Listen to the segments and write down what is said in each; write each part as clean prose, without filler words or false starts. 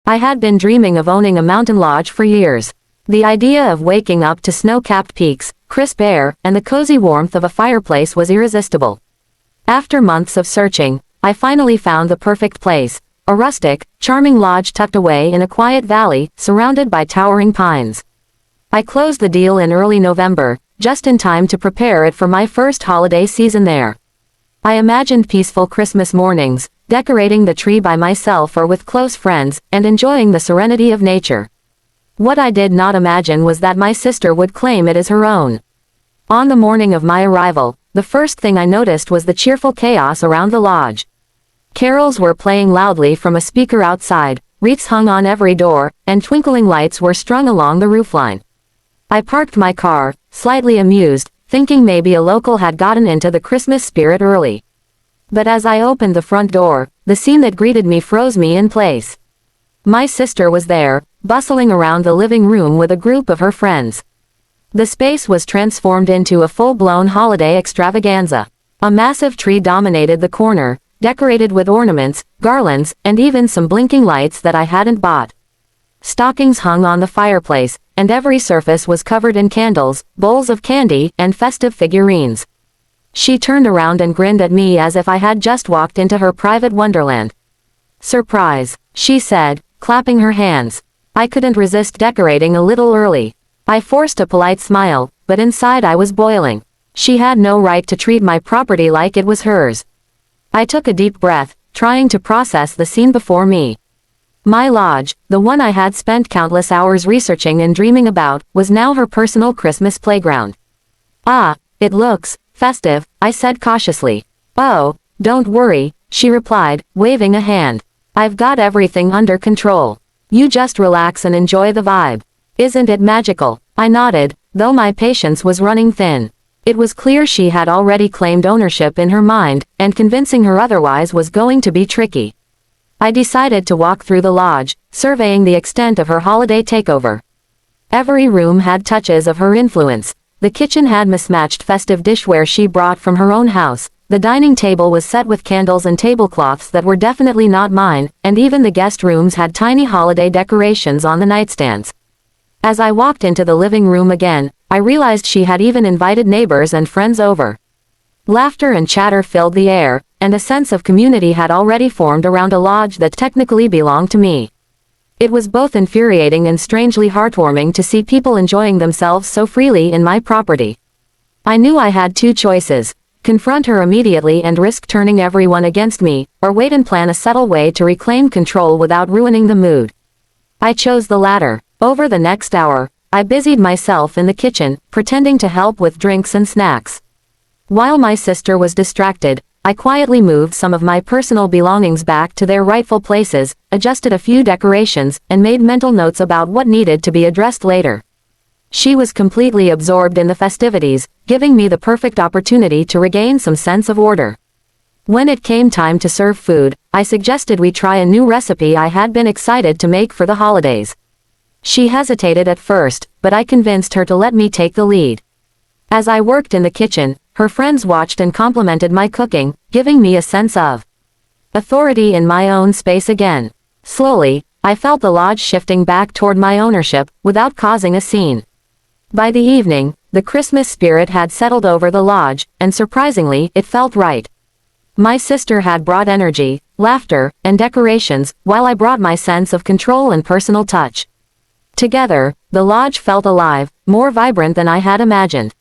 I had been dreaming of owning a mountain lodge for years. The idea of waking up to snow-capped peaks, crisp air, and the cozy warmth of a fireplace was irresistible. After months of searching, I finally found the perfect place, a rustic, charming lodge tucked away in a quiet valley, surrounded by towering pines. I closed the deal in early November, just in time to prepare it for my first holiday season there. I imagined peaceful Christmas mornings, decorating the tree by myself or with close friends, and enjoying the serenity of nature. What I did not imagine was that my sister would claim it as her own. On the morning of my arrival, the first thing I noticed was the cheerful chaos around the lodge. Carols were playing loudly from a speaker outside, wreaths hung on every door, and twinkling lights were strung along the roofline. I parked my car, slightly amused, thinking maybe a local had gotten into the Christmas spirit early. But as I opened the front door, the scene that greeted me froze me in place. My sister was there, bustling around the living room with a group of her friends. The space was transformed into a full-blown holiday extravaganza. A massive tree dominated the corner, decorated with ornaments, garlands, and even some blinking lights that I hadn't bought. Stockings hung on the fireplace, and every surface was covered in candles, bowls of candy, and festive figurines. She turned around and grinned at me as if I had just walked into her private wonderland. "Surprise," she said, clapping her hands. I couldn't resist decorating a little early. I forced a polite smile, but inside I was boiling. She had no right to treat my property like it was hers. I took a deep breath, trying to process the scene before me. My lodge, the one I had spent countless hours researching and dreaming about, was now her personal Christmas playground. "Ah, it looks festive," I said cautiously. "Oh, don't worry," she replied, waving a hand. "I've got everything under control. You just relax and enjoy the vibe. Isn't it magical?" I nodded, though my patience was running thin. It was clear she had already claimed ownership in her mind, and convincing her otherwise was going to be tricky. I decided to walk through the lodge, surveying the extent of her holiday takeover. Every room had touches of her influence. The kitchen had mismatched festive dishware she brought from her own house, the dining table was set with candles and tablecloths that were definitely not mine, and even the guest rooms had tiny holiday decorations on the nightstands. As I walked into the living room again, I realized she had even invited neighbors and friends over. Laughter and chatter filled the air, and a sense of community had already formed around a lodge that technically belonged to me. It was both infuriating and strangely heartwarming to see people enjoying themselves so freely in my property. I knew I had two choices: confront her immediately and risk turning everyone against me, or wait and plan a subtle way to reclaim control without ruining the mood. I chose the latter. Over the next hour, I busied myself in the kitchen, pretending to help with drinks and snacks. While my sister was distracted, I quietly moved some of my personal belongings back to their rightful places, adjusted a few decorations, and made mental notes about what needed to be addressed later. She was completely absorbed in the festivities, giving me the perfect opportunity to regain some sense of order. When it came time to serve food, I suggested we try a new recipe I had been excited to make for the holidays. She hesitated at first, but I convinced her to let me take the lead. As I worked in the kitchen, her friends watched and complimented my cooking, giving me a sense of authority in my own space again. Slowly, I felt the lodge shifting back toward my ownership, without causing a scene. By the evening, the Christmas spirit had settled over the lodge, and surprisingly, it felt right. My sister had brought energy, laughter, and decorations, while I brought my sense of control and personal touch. Together, the lodge felt alive, more vibrant than I had imagined.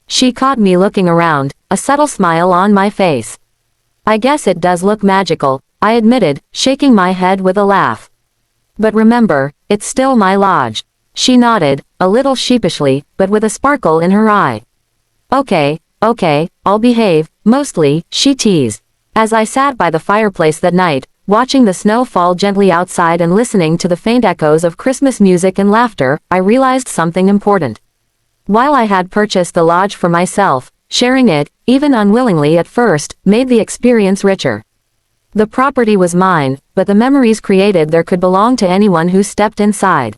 She caught me looking around, a subtle smile on my face. "I guess it does look magical," I admitted, shaking my head with a laugh. "But remember, it's still my lodge." She nodded, a little sheepishly, but with a sparkle in her eye. Okay, I'll behave," mostly, she teased. As I sat by the fireplace that night, watching the snow fall gently outside and listening to the faint echoes of Christmas music and laughter, I realized something important. While I had purchased the lodge for myself, sharing it, even unwillingly at first, made the experience richer. The property was mine, but the memories created there could belong to anyone who stepped inside.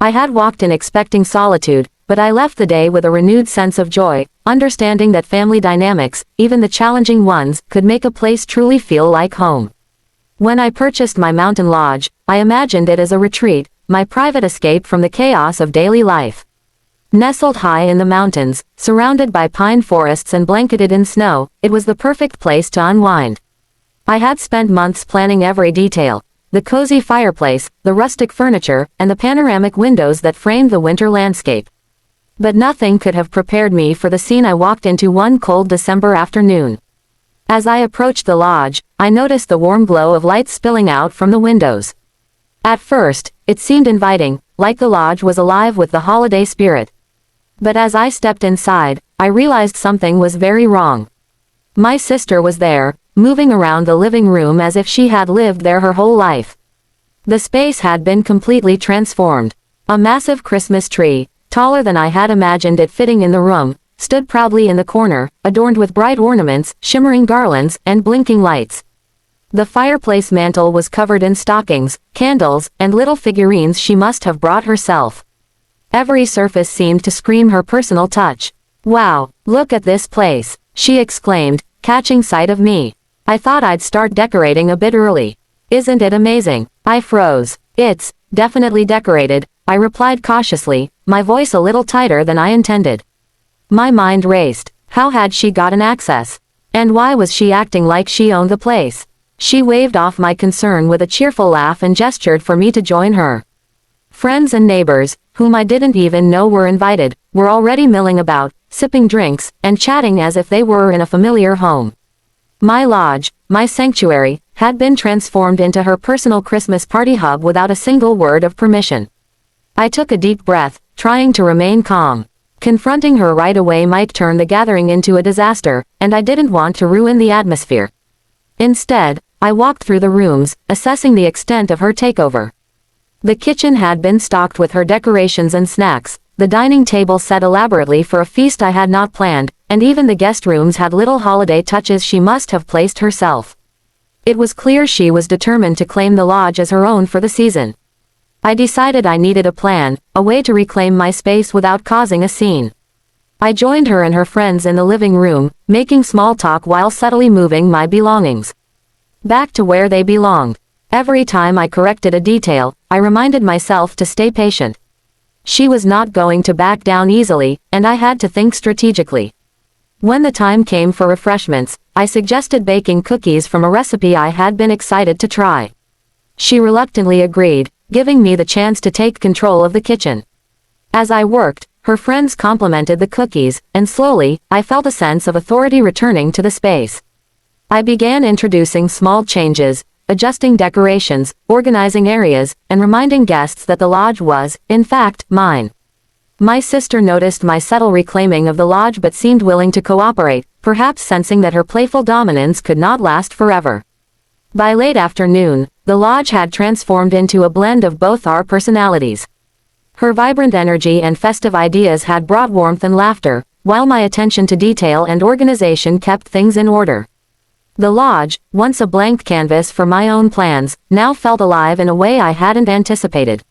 I had walked in expecting solitude, but I left the day with a renewed sense of joy, understanding that family dynamics, even the challenging ones, could make a place truly feel like home. When I purchased my mountain lodge, I imagined it as a retreat, my private escape from the chaos of daily life. Nestled high in the mountains, surrounded by pine forests and blanketed in snow, it was the perfect place to unwind. I had spent months planning every detail: the cozy fireplace, the rustic furniture, and the panoramic windows that framed the winter landscape. But nothing could have prepared me for the scene I walked into one cold December afternoon. As I approached the lodge, I noticed the warm glow of lights spilling out from the windows. At first, it seemed inviting, like the lodge was alive with the holiday spirit. But as I stepped inside, I realized something was very wrong. My sister was there, moving around the living room as if she had lived there her whole life. The space had been completely transformed. A massive Christmas tree, taller than I had imagined it fitting in the room, stood proudly in the corner, adorned with bright ornaments, shimmering garlands, and blinking lights. The fireplace mantle was covered in stockings, candles, and little figurines she must have brought herself. Every surface seemed to scream her personal touch. "Wow, look at this place," she exclaimed, catching sight of me. "I thought I'd start decorating a bit early. Isn't it amazing?" I froze. "It's definitely decorated," I replied cautiously, my voice a little tighter than I intended. My mind raced. How had she gotten access? And why was she acting like she owned the place? She waved off my concern with a cheerful laugh and gestured for me to join her. Friends and neighbors, whom I didn't even know were invited, were already milling about, sipping drinks, and chatting as if they were in a familiar home. My lodge, my sanctuary, had been transformed into her personal Christmas party hub without a single word of permission. I took a deep breath, trying to remain calm. Confronting her right away might turn the gathering into a disaster, and I didn't want to ruin the atmosphere. Instead, I walked through the rooms, assessing the extent of her takeover. The kitchen had been stocked with her decorations and snacks, the dining table set elaborately for a feast I had not planned, and even the guest rooms had little holiday touches she must have placed herself. It was clear she was determined to claim the lodge as her own for the season. I decided I needed a plan, a way to reclaim my space without causing a scene. I joined her and her friends in the living room, making small talk while subtly moving my belongings back to where they belonged. Every time I corrected a detail, I reminded myself to stay patient. She was not going to back down easily, and I had to think strategically. When the time came for refreshments, I suggested baking cookies from a recipe I had been excited to try. She reluctantly agreed, giving me the chance to take control of the kitchen. As I worked, her friends complimented the cookies, and slowly, I felt a sense of authority returning to the space. I began introducing small changes, adjusting decorations, organizing areas, and reminding guests that the lodge was, in fact, mine. My sister noticed my subtle reclaiming of the lodge but seemed willing to cooperate, perhaps sensing that her playful dominance could not last forever. By late afternoon, the lodge had transformed into a blend of both our personalities. Her vibrant energy and festive ideas had brought warmth and laughter, while my attention to detail and organization kept things in order. The lodge, once a blank canvas for my own plans, now felt alive in a way I hadn't anticipated.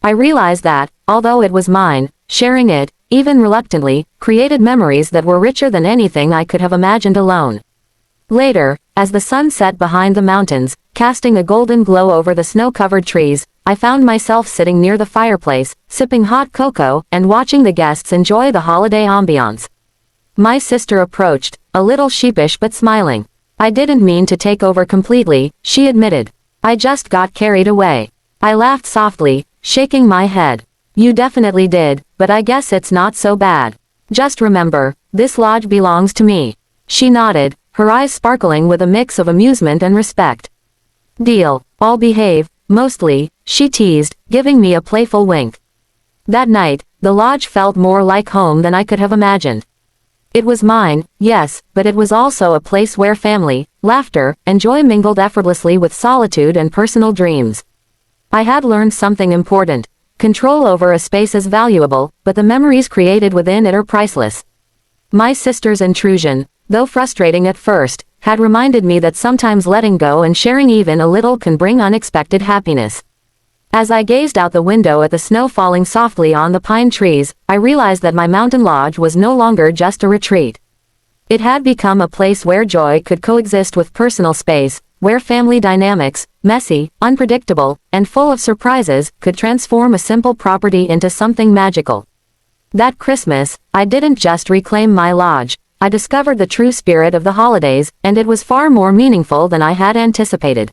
I realized that, although it was mine, sharing it, even reluctantly, created memories that were richer than anything I could have imagined alone. Later, as the sun set behind the mountains, casting a golden glow over the snow-covered trees, I found myself sitting near the fireplace, sipping hot cocoa, and watching the guests enjoy the holiday ambiance. My sister approached, a little sheepish but smiling. "I didn't mean to take over completely," she admitted. "I just got carried away." I laughed softly, shaking my head. "You definitely did, but I guess it's not so bad. Just remember, this lodge belongs to me." She nodded, her eyes sparkling with a mix of amusement and respect. "Deal, I'll behave, mostly," she teased, giving me a playful wink. That night, the lodge felt more like home than I could have imagined. It was mine, yes, but it was also a place where family, laughter, and joy mingled effortlessly with solitude and personal dreams. I had learned something important. Control over a space is valuable, but the memories created within it are priceless. My sister's intrusion, though frustrating at first, had reminded me that sometimes letting go and sharing even a little can bring unexpected happiness. As I gazed out the window at the snow falling softly on the pine trees, I realized that my mountain lodge was no longer just a retreat. It had become a place where joy could coexist with personal space, where family dynamics, messy, unpredictable, and full of surprises, could transform a simple property into something magical. That Christmas, I didn't just reclaim my lodge. I discovered the true spirit of the holidays, and it was far more meaningful than I had anticipated.